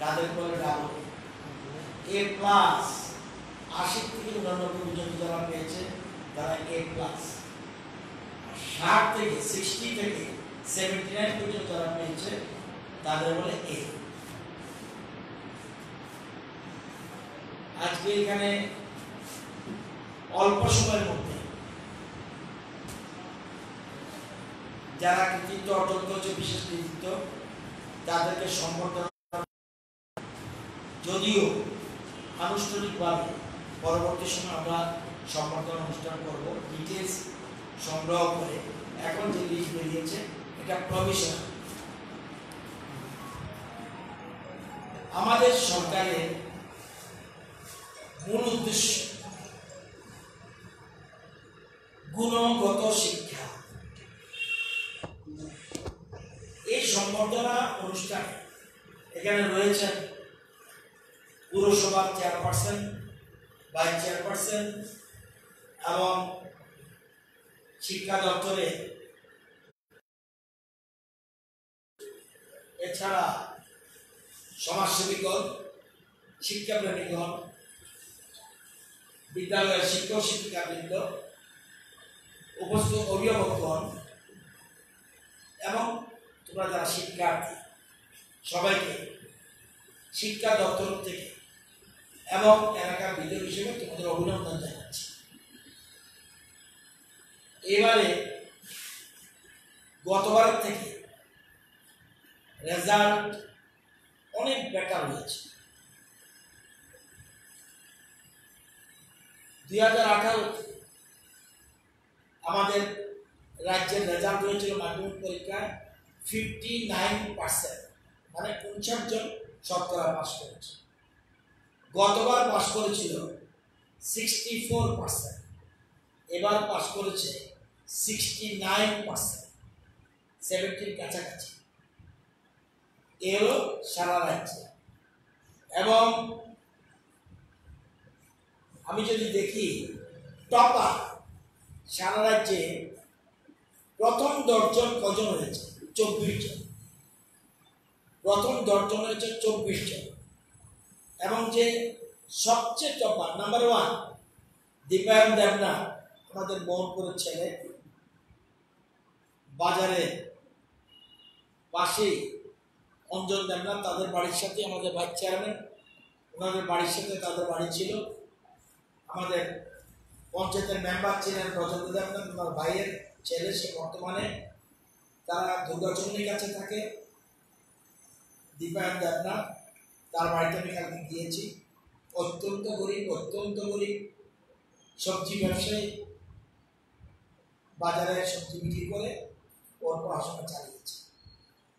তাদের বলে double A plus. ৮০ থেকে ৮৯ পর্যন্ত যারা পেয়েছে তারা এ প্লাস। ৬০ থেকে ৬০ থেকে ৭৯ পর্যন্ত যারা পেয়েছে তাদের বলে এ। আজকে এখানে অল্প সময়ের মধ্যে যারা কৃতিত্ব অর্জন করেছে, বিশেষ কৃতিত্ব, তাদেরকে সম্বর্ধনা, যদিও আনুষ্ঠানিকভাবে পরবর্তী সময় আমরা সম্বর্ধনা অনুষ্ঠান করব ডিটেলস সংগ্রহ করে। এখন যে লিস্ট বেরিয়েছে এটা প্রভিশনাল। আমাদের সরকারের মূল উদ্দেশ্য গুণগত শিক্ষা। এই সম্বর্ধনা অনুষ্ঠানে এখানে রয়েছেন পুরসভার চেয়ারপারসন, ভাইস চেয়ারপারসন এবং শিক্ষা দপ্তরে, এছাড়া সমাজসেবীগণ, শিক্ষাপ্রেমীগণ, বিদ্যালয়ের শিক্ষক শিক্ষিকাবৃন্দ, উপস্থিত অভিভাবকগণ এবং তোমরা যারা শিক্ষার্থী, সবাইকে শিক্ষা দপ্তর থেকে এবং এলাকার বিদ্যালয় হিসেবে তোমাদের অভিনন্দন জানাচ্ছি। এবারে গতবারের থেকে রেজাল্ট অনেক বেটার হয়েছে। 2018 আমাদের রাজ্যের রেজাল্ট হয়েছিল মাধ্যমিক পরীক্ষায় 59%, মানে 59 জন শতকরা পাস করেছে। গতবার পাস করেছিল 64%, এবার পাস করেছে 69%, 70 কাছাকাছি। এও সারা রাজ্যে। এবং আমি যদি দেখি টপার সারা রাজ্যে প্রথম 10 জন কজন হয়েছে? 24 জন। প্রথম 10 জন হয়েছে 24 জন। এবং যে সবচেয়ে টপার নাম্বার 1 দীপায়ন দেবনাথ, আমাদের মোহনপুরের ছেলে, বাজারে পাশে অঞ্জন দেবনাথ, তাদের বাড়ির সাথে আমাদের ভাইস চেয়ারম্যান, ওনাদের বাড়ির সাথে তাদের বাড়ি ছিল। আমাদের পঞ্চায়েতের মেম্বার ছিলেন ব্রজেন্দ্র দেবনাথ, ওনার ভাইয়ের ছেলে, সে বর্তমানে তারা দুর্গাচন্ডীর কাছে থাকে। দীপায়ন দেবনাথ, তার বাড়িতে আমি কালকে গিয়েছি। অত্যন্ত গরিব, সবজি ব্যবসায়ী, বাজারে সবজি বিক্রি করে ওর পড়াশোনা চালিয়েছে।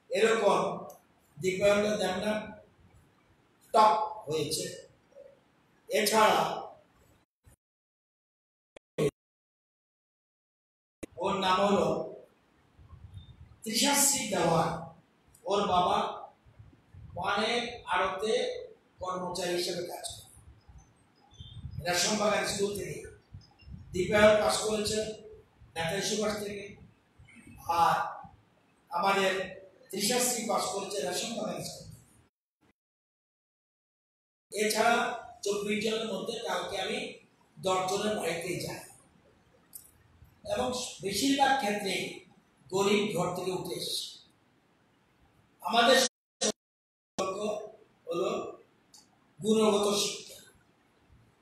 এরকম দীপায়ন দেবনাথ টপ হয়েছে। এছাড়া ওর নাম হলো ত্রিশাশ্রী দেওয়ান। ওর বাবা অনেক আড়তে কর্মচারী হিসেবে কাজ করে, রেশন বাগান স্কুল থেকে। দীপায়ন পাস করেছে নেতাজি সুভাষ থেকে, আর আমাদের ত্রিশাশ্রী পাস করেছে রেশন বাগান স্কুল। এছাড়া 24 জনের মধ্যে কালকে আমি 10 জনের বাড়িতে যাই, এবং বেশিরভাগ ক্ষেত্রে গরিব ঘর থেকে উঠে এসেছে। আমাদের হলো গুণগত শিক্ষা।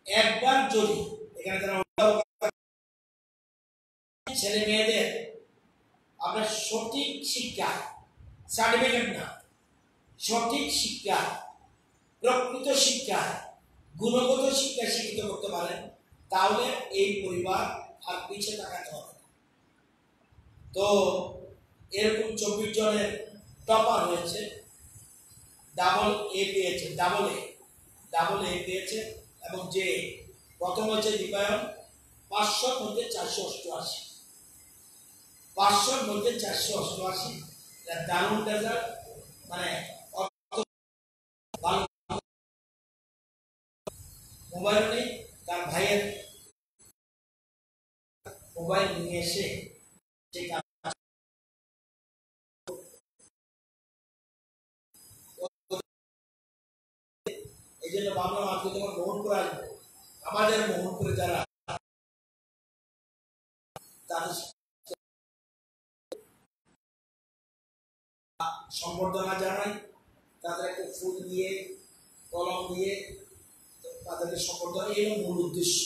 একবার যদি এখানে যারা ছেলে মেয়েদের আমরা সঠিক শিক্ষা, সার্টিফিকেট না, সঠিক শিক্ষা, প্রকৃত শিক্ষা, গুণগত শিক্ষা শিক্ষিত করতে পারেন, তাহলে এই পরিবার আর পিছিয়ে তাকাতে হবে। তো এরকম 24 জনের টপার হয়েছে, ডাবল এ পেয়েছে, ডাবল এ পেয়েছে। এবং যে প্রথম হচ্ছে দীপায়ন, 500-র মধ্যে 488, 500-র মধ্যে 488, দারুণ রেজাল্ট। মানে মোবাইল নেই, তার ভাইয়ের মোবাইল নিয়ে এসে এই জন্য ভাবলাম আজকে যখন মোহনপুরে আসবো, আমাদের মোহনপুরে যারা তাদের সম্বর্ধনা জানাই, তাদেরকে ফুল দিয়ে কলম দিয়ে তাদেরকে সম্বর্ধনা, এই মূল উদ্দেশ্য।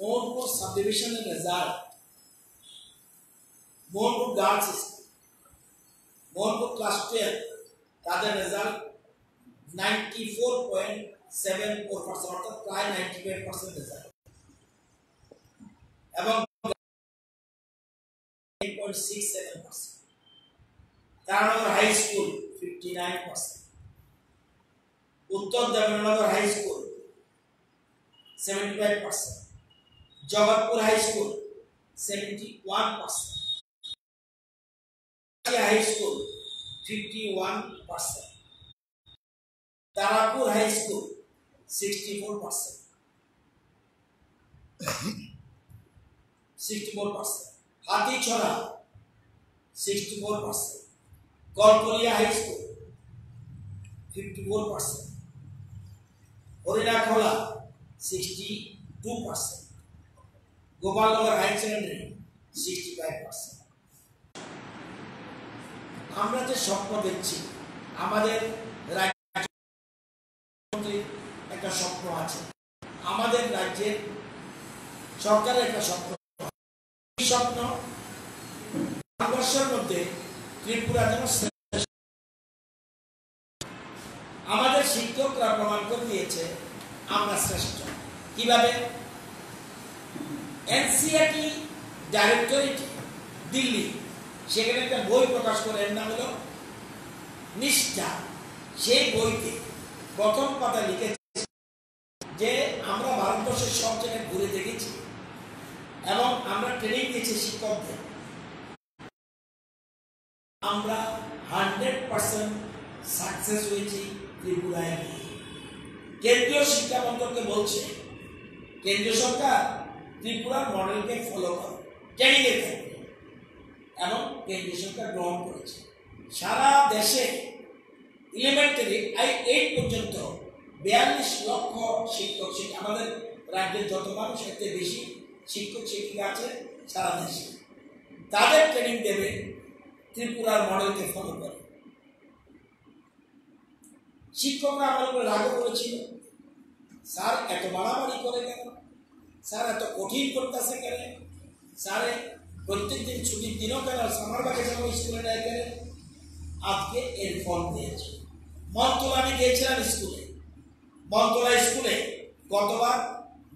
মোহনপুর সাব ডিভিশনের result, Mohanpur girls school, Mohanpur class 12 তাদের রেজাল্ট 94.74%, অর্থাৎ প্রায় 95% রেজাল্ট, এবং 8.67%। Taranagar high school 59%, Uttar Debendranagar high school 75%, Jagatpur high school 71%, high school 51%, Tarapur high school 64%, 64%, Hatichhara 64%, Kalkalia high school 54%, Harinakhola 62%, Gopalnagar high secondary 65%। আমরা যে স্বপ্ন দেখছি, আমাদের একটা স্বপ্ন আছে, আমাদের রাজ্যের সরকারের একটা স্বপ্ন, এই স্বপ্ন ভারতবর্ষের মধ্যে ত্রিপুরা যেন। আমাদের শিক্ষকরা প্রমাণ করে দিয়েছে আমরা শ্রেষ্ঠ। কিভাবে? এনসিইআরটি ডাইরেক্টরেট দিল্লি, সেখানে একটা বই প্রকাশ করে, এর নাম হলো নিষ্ঠা। সেই বইতে প্রথম পাতা লিখেছে যে আমরা ভারতবর্ষের সব জায়গায় ঘুরে দেখেছি এবং আমরা ট্রেনিং দিয়েছি শিক্ষকদের, আমরা 100% সাকসেস হয়েছি ত্রিপুরায়। কেন্দ্রীয় শিক্ষা মন্ত্রককে বলছে কেন্দ্রীয় সরকার ত্রিপুরার মডেলকে ফলো করে ট্রেনিং এর ক্ষেত্রে, এবং কেন্দ্রীয় সরকার গ্রহণ করেছে। সারা দেশে এলিমেন্টারি 8 পর্যন্ত 42 লক্ষ শিক্ষক, আমাদের রাজ্যের যত মানুষ এতে বেশি শিক্ষক শিক্ষিকা আছে সারা দেশে, তাদের ট্রেনিং দেবে ত্রিপুরার মডেলকে ফলো করে। শিক্ষকরা আমার উপরে রাগ করেছিল, স্যার এত বাড়াবাড়ি করে কেন, স্যার এত কঠিন করতেছে কেন, স্যার প্রত্যেকদিন ছুটির দিনও কেন, সামার ভ্যাকেশন স্কুলে নেয় কেন। আজকে এর ফল দিয়েছে। মন্তলা আমি গিয়েছিলাম স্কুলে, মন্তলা স্কুলে গতবার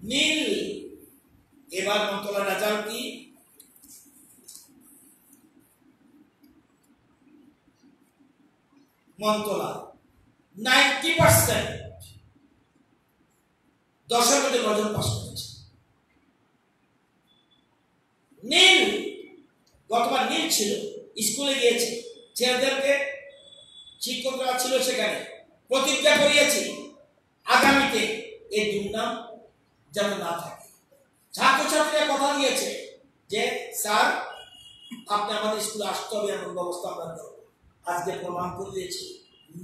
নীল, এবার মন্তলা রেজাল্ট কি? মন্তলা 90%, 10-এর মধ্যে 9 জন পাস করেছে। নীল, গতবার নীল ছিল, স্কুলে গিয়েছে, ছেলেদেরকে শিক্ষকরা ছিল সেখানে, প্রতিজ্ঞা করিয়েছি আগামীতে এই দুর্নাম যেন না থাকে। ছাত্রছাত্রীরা কথা দিয়েছে যে স্যার আপনি আমাদের স্কুলে আসতে হবে, এমন ব্যবস্থা আমরা করব। আজকে প্রমাণ করে দিয়েছি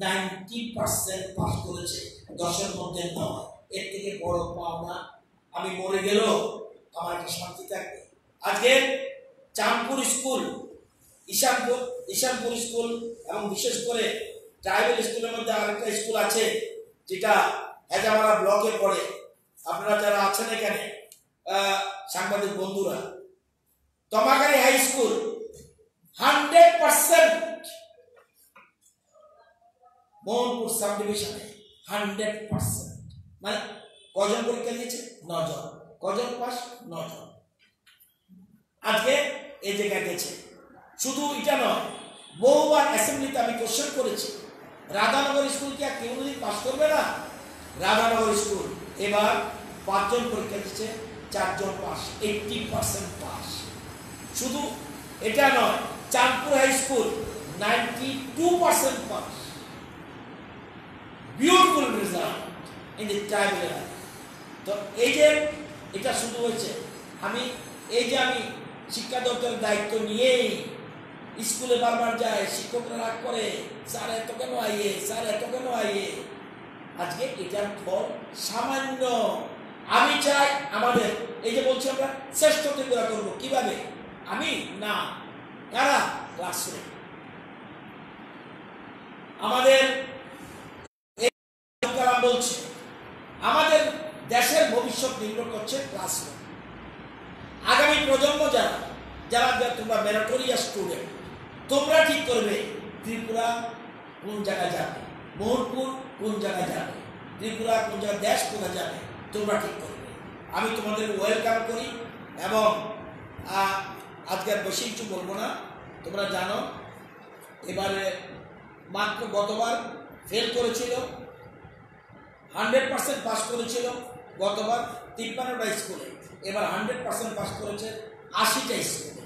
90% পাস করেছে, 10-এর মধ্যে নয়। এর থেকে বড় পাওনা আমি মরে গেলেও আমার একটা শান্তি থাকবে। আজকে চাঁদপুর স্কুল, ঈশানপুর স্কুল এবং বিশেষ করে ট্রাইবেল স্কুলের মধ্যে আরেকটা স্কুল আছে যেটা হেজামারা ব্লকে পড়ে। আপনারা যারা আছেন এখানে সাংবাদিক বন্ধুরা, তমাকারি হাই স্কুল 100%, মোহনপুর সাব ডিভিশনে 100%, মানে কজন পরীক্ষা দিয়েছে? 9 জন। কজন পাস? 9 জন। আজকে এই জায়গায় গেছে। শুধু এটা নয়, বহুবার অ্যাসেম্বলিতে আমি কোশ্চেন করেছি, রাধানগর স্কুল কি আর কেউ যদি পাস করবে না? রাধানগর স্কুল এবার 5 জন পরীক্ষা দিচ্ছে, 4 জন পাস, 80% পাস। শুধু এটা নয়, Chandpur high school 92% pass. Beautiful result in the tribal area. তো এই যে এটা শুরু হয়েছে, আমি শিক্ষা দপ্তরের দায়িত্ব নিয়েই স্কুলে বারবার যায়, শিক্ষকরা রাগ করে, স্যার এত কেন আইয়ে, স্যার এত কেন আইয়ে। আজকে এটার ফল সামান্য। আমি চাই আমাদের এই যে বলছি আমরা শ্রেষ্ঠ ত্রিপুরা করবো, কিভাবে? আমি না, কারা? ক্লাসরুম। আমাদের বলছে আমাদের দেশের ভবিষ্যৎ নির্ভর করছে ক্লাসরুম। আগামী প্রজন্ম যারা যারা তোমরা মেরিটোরিয়াস স্টুডেন্ট, তোমরা ঠিক করবে ত্রিপুরা কোন জায়গায় যাবে, মোহনপুর কোন জায়গায় যাবে, ত্রিপুরা কোন জায়গায়, দেশ কোথায় যাবে, তোমরা ঠিক করবে। আমি তোমাদের ওয়েলকাম করি এবং আজকে বেশি কিছু বলবো না। তোমরা জানো এবারে মাত্র গতবার ফেল করেছিল, 100% পাস করেছিল গতবার 53টা স্কুলে, এবার 100% পাস করেছে 80টা স্কুলে।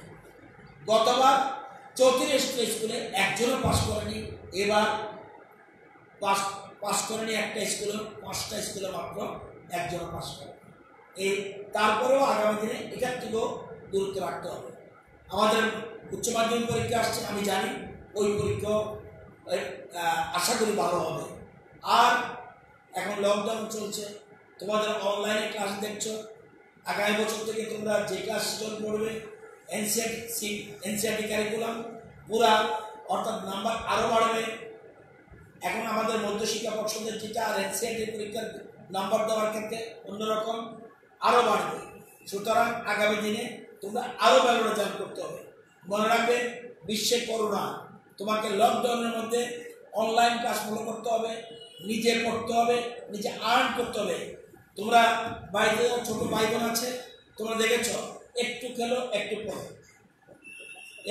গতবার 34টা স্কুলে একজনও পাস করেনি, এবার পাস করেনি একটা স্কুলে, 5টা স্কুলে মাত্র একজনও পাস করে। এই তারপরেও আগামী দিনে এটার থেকেও দূরত্ব রাখতে হবে। আমাদের উচ্চ মাধ্যমিক পরীক্ষা আসছে, আমি জানি ওই পরীক্ষা আশা করি ভালো হবে। আর এখন লকডাউন চলছে, তোমাদের অনলাইনে ক্লাস দেখছো, আগামী বছর থেকে তোমরা যে ক্লাস শিডিউল করবে এনসিআরটি ক্যারিকুলাম পুরা, অর্থাৎ নাম্বার আরও বাড়বে। এখন আমাদের মধ্যশিক্ষা পর্ষদের যেটা আর এনসিআরটি পরীক্ষার নাম্বার দেওয়ার ক্ষেত্রে অন্যরকম আরও বাড়বে। সুতরাং আগামী দিনে তোমরা আরও ভালো রেজাল্ট করতে হবে। মনে রাখবে বিশ্বে করোনা, তোমাকে লকডাউনের মধ্যে অনলাইন ক্লাস ফলো করতে হবে, নিজে পড়তে হবে, নিজে আর্ন করতে হবে। তোমরা বাড়িতে ছোট ভাই বোন আছে, তোমরা দেখেছ একটু খেলো একটু পড়ো,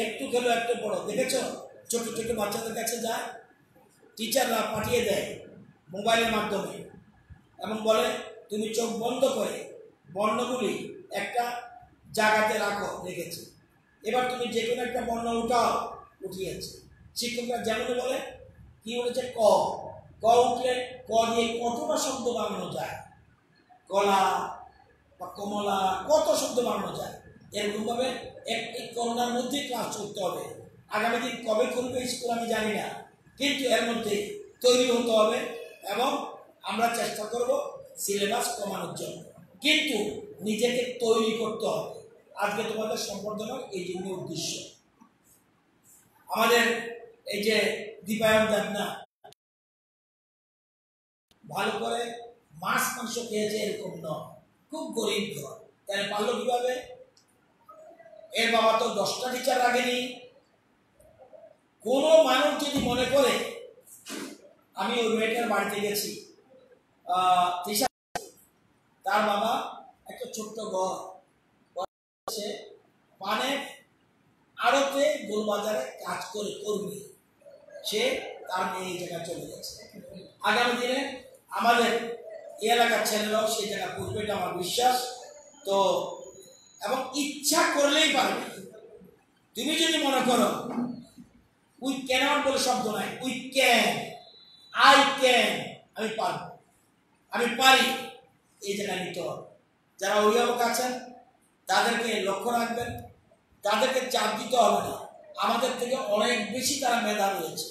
একটু খেলো একটু পড়ো, দেখেছ ছোট ছোট বাচ্চাদের কাছে যায়, টিচাররা পাঠিয়ে দেয় মোবাইলের মাধ্যমে এবং বলে তুমি চোখ বন্ধ করে বর্ণগুলি একটা জায়গাতে রাখো, রেখেছে, এবার তুমি যে কোনো একটা বর্ণ উঠাও, উঠিয়েছে। শিক্ষকরা যেমন বলে কি বলেছে, ক ক উঠলে ক দিয়ে কতটা শব্দ বানানো যায়, কলা বা কমলা, কত শব্দ বানানো যায়। এরকমভাবে এই করোনার মধ্যেই ক্লাস করতে হবে। আগামী দিন কবে করবে স্কুল আমি জানি না, কিন্তু এর মধ্যে তৈরি হতে হবে এবং আমরা চেষ্টা করব সিলেবাস কমানোর জন্য, কিন্তু নিজেকে তৈরি করতে হবে। আজকে তোমাদের সম্বর্ধনার এই জন্য উদ্দেশ্য। আমাদের এই যে দীপায়ন দেবনা ভালো করে মাছ মাংস খেয়েছে এরকম নয়, খুব গরিব ঘর, তাই পারলো কিভাবে? এর বাবা তো 10টা টিচার রাখেনি। কোনো মানুষ যদি মনে করে, আমি ওই মেয়েটার বাড়িতে গেছি, তার বাবা একটা ছোট্ট ঘর, মানে আড়তে গোলবাজারে কাজ করে কর্মী, সে তার মেয়ে এই জায়গায় চলে গেছে। আগামী দিনে আমাদের এলাকার ছেলেরাও সেই জায়গায় পড়বে, এটা আমার বিশ্বাস। তো এবং ইচ্ছা করলেই পারবে। তুমি যদি মনে করো উই ক্যানট বলে শব্দ নাই, উই ক্যান, আই ক্যান, আমি পারব, আমি পারি, এই জায়গায় নিতে হবে। যারা অভিভাবক আছেন তাদেরকে লক্ষ্য রাখবেন, তাদেরকে চাপ দিতে হবে না, আমাদের থেকে অনেক বেশি তারা মেধা রয়েছে,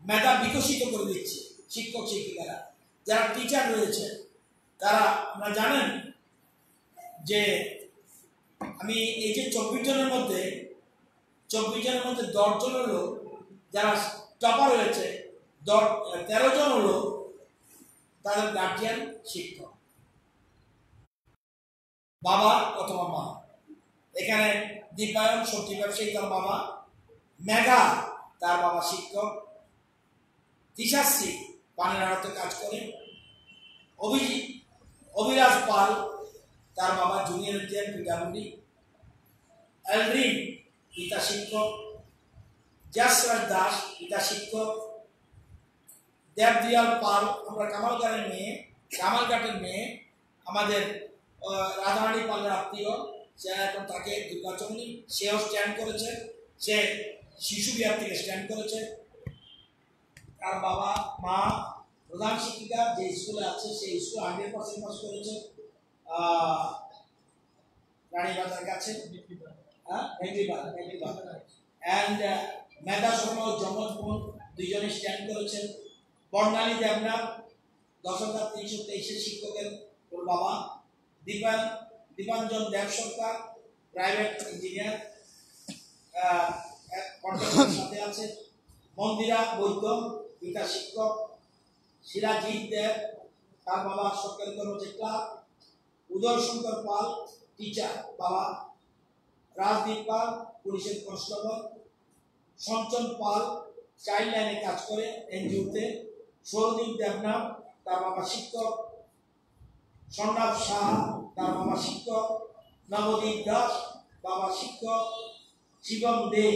মেধা বিকশিত করে দিচ্ছে শিক্ষক শিক্ষিকারা। যারা টিচার রয়েছে তারা, আপনারা জানেন যে আমি এই যে 24 জনের মধ্যে 10 জন হলো যারা টপার হয়েছে, 13 জন হলো তাদের গার্জিয়ান শিক্ষক, বাবা অথবা মা। এখানে দীপায়ন সবজি ব্যবসায়ী তার বাবা, মেঘা তার বাবা শিক্ষক, তিশাশ্রী পানের আড়তে কাজ করে, অভিরাজ পাল তার বাবা জুনিয়র ইন্ডিয়ান পিডাব্লিউডি, এলরিন পিতা শিক্ষক, যশরাজ দাস পিতা শিক্ষক, দেবদিয়াল পাল আমরা কামালঘাটের মেয়ে, আমাদের রাধারানী পালের আত্মীয়, সে এখন তাকে দুর্গাচরণী, সেও স্ট্যান্ড করেছে, সে শিশু বিহার থেকে স্ট্যান্ড করেছে। তার বাবা মা প্রধান শিক্ষিকা, যে স্কুলে আছে সেই স্কুল 100% পাস করেছে, রানীবাজার কাছে, অ্যান্ড মেধা শর্মা ও যমজ বোন দুইজনে স্ট্যান্ড করেছেন। বর্ণালী দেবনাথ 10,323 শিক্ষকের ওর বাবা। দীপাঞ্জন দেব সরকার প্রাইভেট ইঞ্জিনিয়ার সাথে আছে। মন্দিরা বৈদ্য পিতা শিক্ষক। সিরাজিৎ দেব তার বাবা সরকারি কর্মচারী ক্লাব। উদয় শঙ্কর পাল টিচার বাবা। রাজদীপ পাল পুলিশের কনস্টেবল। সঞ্চন পাল চাইল্ড লাইনে কাজ করে এনজিওতে। সৌরদীপ দেবনাথ তার বাবা শিক্ষক। স্বর্ণাভ শাহ তার বাবা শিক্ষক। নবদীপ দাস বাবা শিক্ষক। শিবম দে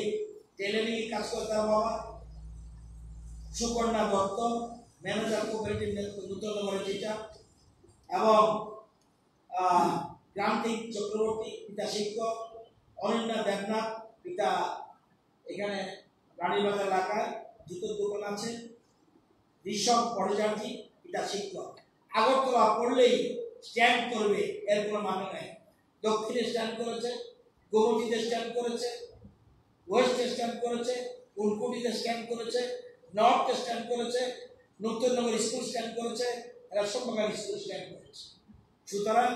টেলারিং কাজ করে তার বাবা। সুকন্যা দত্ত ম্যানেজার কোঅপারেটিভ নূতন নগরের টিচার। এবং ক্রান্তিক চক্রবর্তী পিতা শিক্ষক। অনিন্দ্যা দেবনাথ পিতা এখানে রানীবাজার এলাকায় জুতোর দোকান আছে। ঋষভ ভট্টাচার্য পিতা শিক্ষক। আগরতলা পড়লেই স্ট্যান্ড করবে এর কোনো মানে নাই। দক্ষিণে স্ট্যান্ড করেছে, গোমতীতে স্ট্যান্ড করেছে, ওয়েস্টে স্ট্যান্ড করেছে, উনকুটিতে স্ট্যান্ড করেছে, নর্থে স্ট্যান্ড করেছে, নূতননগর স্কুল স্ট্যান্ড করেছে, রাষ্ট্রবাগান স্কুল স্ট্যান্ড করেছে। সুতরাং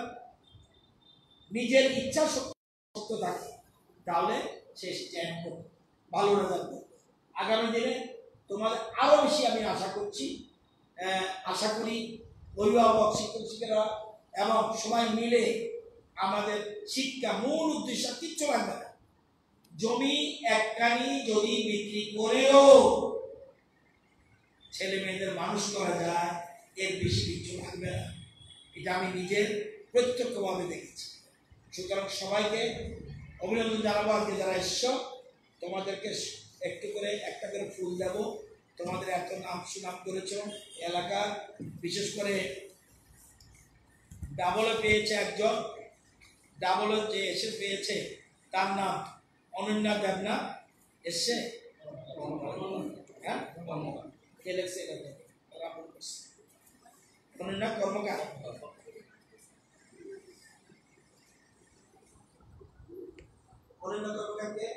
নিজের ইচ্ছা শক্ত থাকে তাহলে সে স্ট্যান্ড করবে, ভালো রেজাল্ট করবে। আগামী দিনে তোমাদের আরো বেশি আমি আশা করছি, আশা করি অভিভাবক শিক্ষক শিক্ষিকারা এবং সবাই মিলে আমাদের শিক্ষা মূল উদ্দেশ্য কিচ্ছু লাগবে না। জমি একখানি যদি বিক্রি করেও ছেলে মেয়েদের মানুষ করা যায় এর বেশি কিছু লাগবে না। এটা আমি নিজের প্রত্যক্ষভাবে দেখেছি। সুতরাং সবাইকে অভিনন্দন জানাবো। আজকে যারা এসছো তোমাদেরকে একটু করে একটা করে ফুল দেব। তোমাদের এত নাম সুনাম করেছ এলাকার, বিশেষ করে ডাবলে পেয়েছে একজন, ডাবলে যে এসে পেয়েছে তার নাম অনন্যা দেবনাথ এসছে। হ্যাঁ অনন্যা কর্মকার। অনন্যা কর্মকারকে